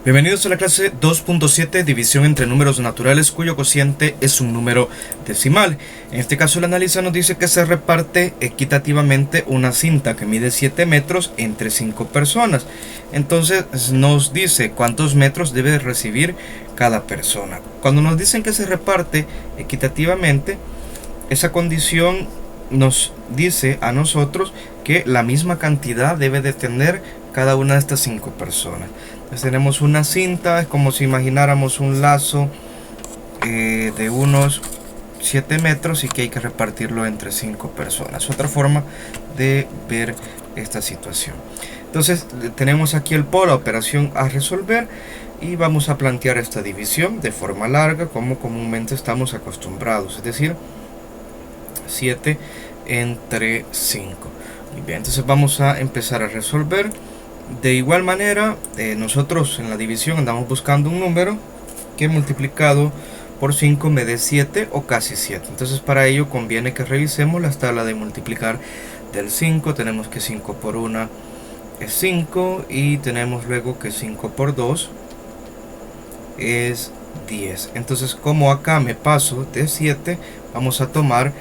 Bienvenidos a la clase 2.7, división entre números naturales cuyo cociente es un número decimal. En este caso el analista nos dice que se reparte equitativamente una cinta que mide 7 metros entre 5 personas. Entonces nos dice cuántos metros debe recibir cada persona. Cuando nos dicen que se reparte equitativamente, esa condición nos dice a nosotros que la misma cantidad debe de tener cada una de estas 5 personas. Entonces tenemos una cinta, es como si imagináramos un lazo de unos 7 metros y que hay que repartirlo entre 5 personas. Otra forma de ver esta situación. Entonces tenemos aquí el polo, operación a resolver, y vamos a plantear esta división de forma larga como comúnmente estamos acostumbrados, es decir, 7 entre 5. Muy bien, entonces vamos a empezar a resolver. De igual manera, nosotros en la división andamos buscando un número que multiplicado por 5 me dé 7 o casi 7. Entonces para ello conviene que revisemos la tabla de multiplicar del 5. Tenemos que 5 por 1 es 5 y tenemos luego que 5 por 2 es 10. Entonces como acá me paso de 7, vamos a tomar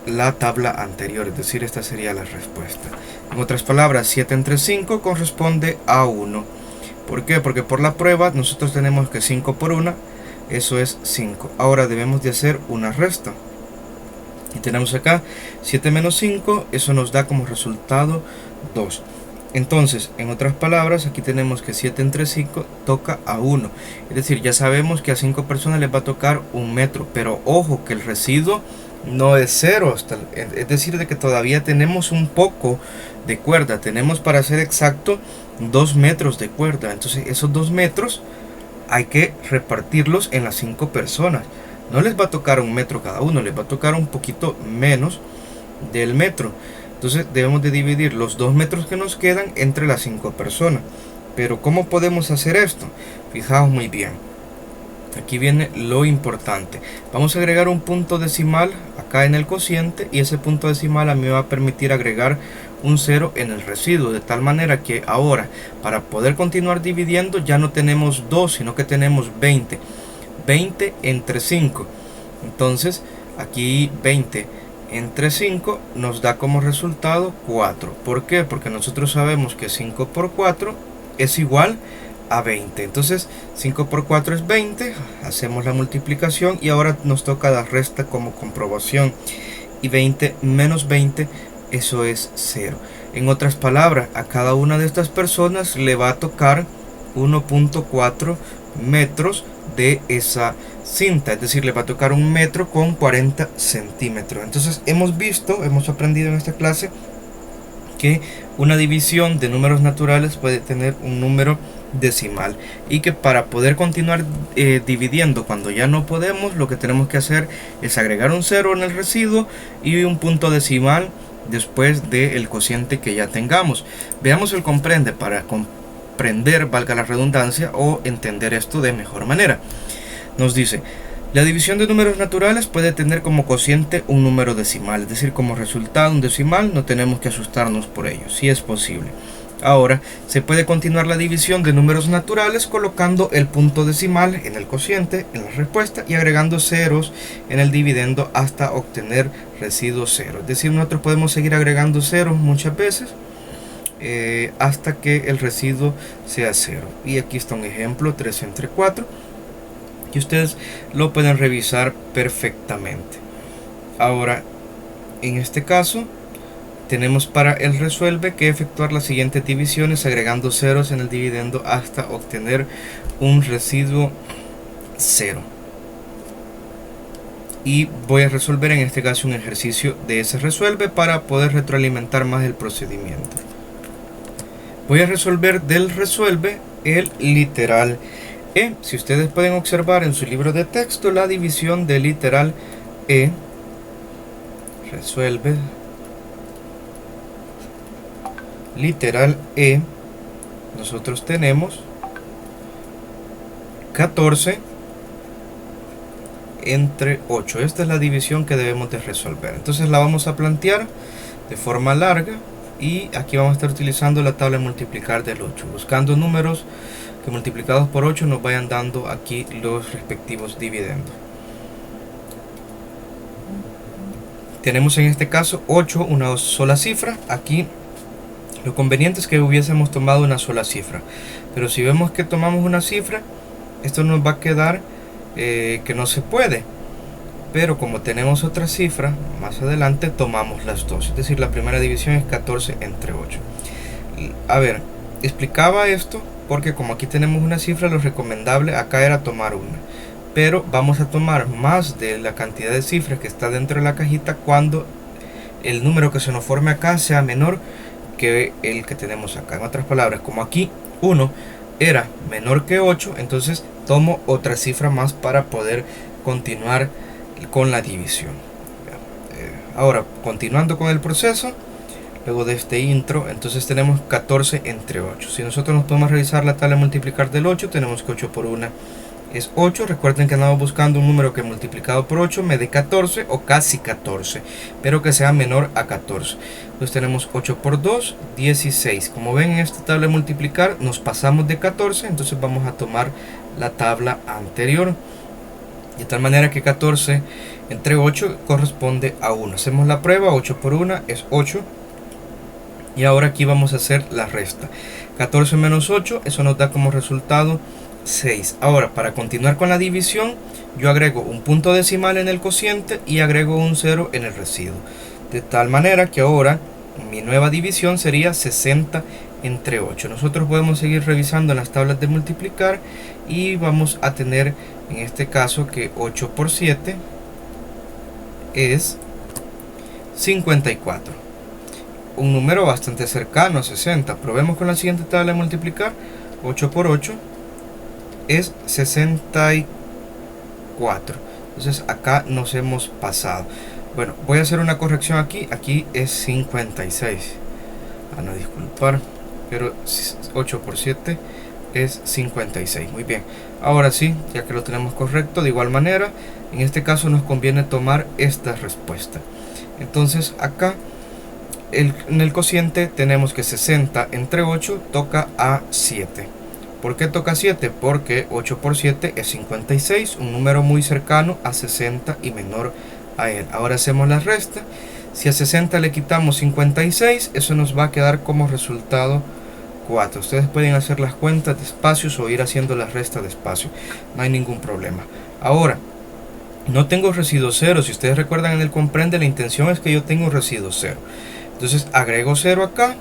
la tabla anterior, es decir, esta sería la respuesta. En otras palabras, 7 entre 5 corresponde a 1. ¿Por qué? Porque por la prueba nosotros tenemos que 5 por 1, eso es 5. Ahora debemos de hacer una resta. Y tenemos acá 7 menos 5, eso nos da como resultado 2. Entonces, en otras palabras, aquí tenemos que 7 entre 5 toca a 1. Es decir, ya sabemos que a 5 personas les va a tocar 1 metro. Pero ojo, que el residuo no es 0, es decir, de que todavía tenemos un poco de cuerda. Tenemos, para ser exacto, 2 metros de cuerda. Entonces esos 2 metros hay que repartirlos en las 5 personas. No les va a tocar 1 metro cada uno, les va a tocar un poquito menos del metro. Entonces debemos de dividir los 2 metros que nos quedan entre las 5 personas. Pero ¿cómo podemos hacer esto? Fijaos muy bien. Aquí viene lo importante. Vamos a agregar un punto decimal acá en el cociente, y ese punto decimal a mí me va a permitir agregar un 0 en el residuo, de tal manera que ahora, para poder continuar dividiendo, ya no tenemos 2, sino que tenemos 20. 20 entre 5. Entonces aquí 20 entre 5 nos da como resultado 4. ¿Por qué? Porque nosotros sabemos que 5 por 4 es igual a 20. Entonces 5 por 4 es 20. Hacemos la multiplicación y ahora nos toca la resta como comprobación. Y 20 menos 20, eso es 0. En otras palabras, a cada una de estas personas le va a tocar 1.4 metros de esa cinta, es decir, le va a tocar 1 metro con 40 centímetros. Entonces hemos aprendido en esta clase que una división de números naturales puede tener un número decimal, y que para poder continuar dividiendo cuando ya no podemos, lo que tenemos que hacer es agregar un 0 en el residuo y un punto decimal después del cociente que ya tengamos. Veamos el comprende para comprender, valga la redundancia, o entender esto de mejor manera. Nos dice: la división de números naturales puede tener como cociente un número decimal, es decir, como resultado un decimal. No tenemos que asustarnos por ello, sí es posible. Ahora se puede continuar la división de números naturales colocando el punto decimal en el cociente, en la respuesta, y agregando ceros en el dividendo hasta obtener residuo 0. Es decir, nosotros podemos seguir agregando ceros muchas veces hasta que el residuo sea 0. Y aquí está un ejemplo, 3 entre 4, que ustedes lo pueden revisar perfectamente. Ahora, en este caso, tenemos para el resuelve que efectuar las siguientes divisiones agregando ceros en el dividendo hasta obtener un residuo 0. Y voy a resolver en este caso un ejercicio de ese resuelve para poder retroalimentar más el procedimiento. Voy a resolver del resuelve el literal E. Si ustedes pueden observar en su libro de texto la división del literal E, resuelve literal E, nosotros tenemos 14 entre 8. Esta es la división que debemos de resolver. Entonces la vamos a plantear de forma larga, y aquí vamos a estar utilizando la tabla de multiplicar del 8, buscando números que multiplicados por 8 nos vayan dando aquí los respectivos dividendos. Tenemos en este caso 8, una sola cifra. Aquí lo conveniente es que hubiésemos tomado una sola cifra, pero si vemos que tomamos una cifra, esto nos va a quedar que no se puede. Pero como tenemos otra cifra, más adelante tomamos las dos. Es decir, la primera división es 14 entre 8. A ver, explicaba esto porque como aquí tenemos una cifra, lo recomendable acá era tomar una. Pero vamos a tomar más de la cantidad de cifras que está dentro de la cajita cuando el número que se nos forme acá sea menor que el que tenemos acá. En otras palabras, como aquí 1 era menor que 8, entonces tomo otra cifra más para poder continuar con la división. Ahora, continuando con el proceso, luego de este intro, entonces tenemos 14 entre 8. Si nosotros nos podemos revisar la tabla de multiplicar del 8, tenemos que 8 por 1 es 8. Recuerden que andamos buscando un número que multiplicado por 8 me dé 14 o casi 14, pero que sea menor a 14. Entonces tenemos 8 por 2, 16. Como ven en esta tabla de multiplicar nos pasamos de 14, entonces vamos a tomar la tabla anterior. De tal manera que 14 entre 8 corresponde a 1. Hacemos la prueba, 8 por 1 es 8. Y ahora aquí vamos a hacer la resta. 14 menos 8, eso nos da como resultado 6. Ahora, para continuar con la división, yo agrego un punto decimal en el cociente y agrego un 0 en el residuo. De tal manera que ahora mi nueva división sería 60 entre 8. Nosotros podemos seguir revisando las tablas de multiplicar y vamos a tener en este caso que 8 por 7 es 54. Un número bastante cercano a 60. Probemos con la siguiente tabla de multiplicar. 8 por 8 es 64. Entonces acá nos hemos pasado. Bueno, voy a hacer una corrección aquí. Aquí es 56. No, disculpar. Pero 8 por 7 es 56. Muy bien. Ahora sí, ya que lo tenemos correcto, de igual manera, en este caso nos conviene tomar esta respuesta. Entonces acá en el cociente tenemos que 60 entre 8 toca a 7. ¿Por qué toca 7? Porque 8 por 7 es 56, un número muy cercano a 60 y menor a él. Ahora hacemos la resta. Si a 60 le quitamos 56, eso nos va a quedar como resultado 4. Ustedes pueden hacer las cuentas despacio o ir haciendo la resta despacio. No hay ningún problema. Ahora, no tengo residuo 0. Si ustedes recuerdan en el comprende, la intención es que yo tenga un residuo 0. Entonces agrego 0 acá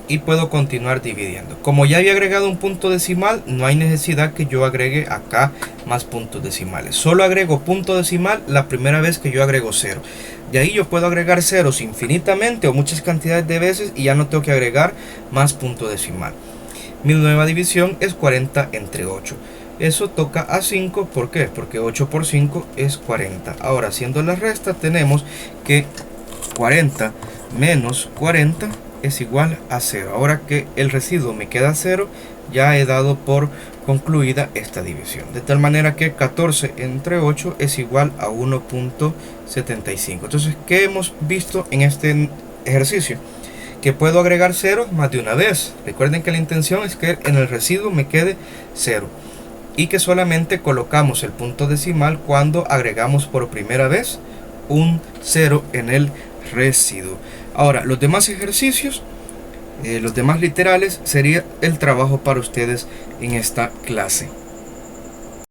y puedo continuar dividiendo. Como ya había agregado un punto decimal, no hay necesidad que yo agregue acá más puntos decimales. Solo agrego punto decimal la primera vez que yo agrego 0. De ahí yo puedo agregar ceros infinitamente o muchas cantidades de veces y ya no tengo que agregar más punto decimal. Mi nueva división es 40 entre 8. Eso toca a 5. ¿Por qué? Porque 8 por 5 es 40. Ahora, haciendo la resta, tenemos que 40 menos 40 es igual a 0. Ahora que el residuo me queda 0, ya he dado por concluida esta división. De tal manera que 14 entre 8 es igual a 1.75. Entonces, ¿qué hemos visto en este ejercicio? Que puedo agregar 0 más de una vez. Recuerden que la intención es que en el residuo me quede 0. Y que solamente colocamos el punto decimal cuando agregamos por primera vez un 0 en el residuo. Ahora, los demás ejercicios, los demás literales, sería el trabajo para ustedes en esta clase.